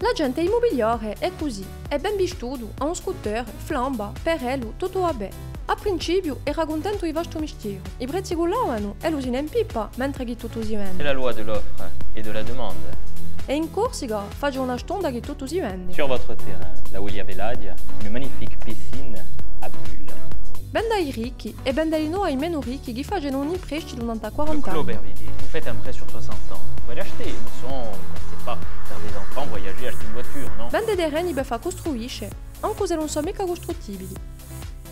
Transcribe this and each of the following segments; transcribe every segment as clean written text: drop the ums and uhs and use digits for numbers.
L'agente immobiliare è così, è ben vistuto, ha un scooter, flamba, perello, tutto a bè. A principio era contento di vasto mestiere, i prezzi collavano e l'usina in pippa mentre che tutto si C'est vende. la loi de l'offre et de la demande. E in Corsica faccio una stonda che tutto si vende. Sur votre terrain, là où il y avait l'Adia, une magnifique piscine à bulles. Ben dai ricchi e ben dai no ai meno ricchi che fanno un imprestito durante Le 40 Clos anni. Aubervilliers, vous faites un prêt sur 60 ans. Vous pouvez l'acheter, mais sans, ne pensez pas faire des enfants, voyager, acheter une voiture, non? Ben dei terreni per fa costruisce, anche se non sono mica costruttibili.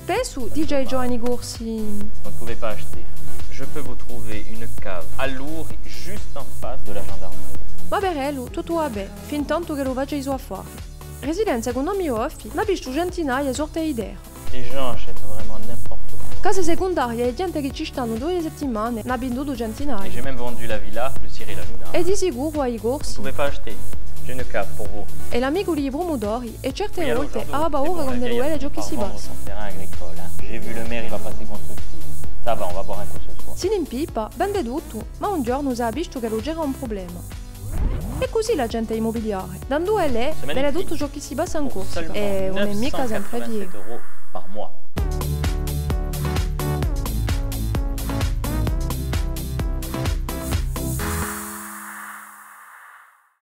Spesso dice ai giovani corsi, Vous ne pouvez pas acheter. Je peux vous trouver une cave à lourd juste en face de la gendarmerie. ma perello tutto a bè, fin tanto che lo faccia i suoi affari. Residenze con nomi offi, ma visto centinaia sorte idee. Les gens achètent vraiment n'importe quoi. Case secondarie e gente che ci stanno 2 settimane, ne ha venduto Et centinaia. j'ai même vendu la villa de Cyril Hanouna. E di sicuro ai Vous ne corsi. pouvez pas acheter. J'ai une cave pour vous. E l'amico di pomodori e certe Oui, allô, volte Jean-Claude. ha C'est paura bon, con la delle vieille, ruelle elle giochi part si vendre bassa. son terrain agricole. Hein. J'ai vu le maire, il va passer constructif. Ça va, on va boire un coup ce soir. Si in pipa, vende tutto, ma un giorno si è visto che lo c'era un problema. E così la gente immobiliare, dando a lei, C'est vede magnifique. tutto ciò che si basa in Pour Corsica. seulement E non è mica sempre 987 vero. € par mois.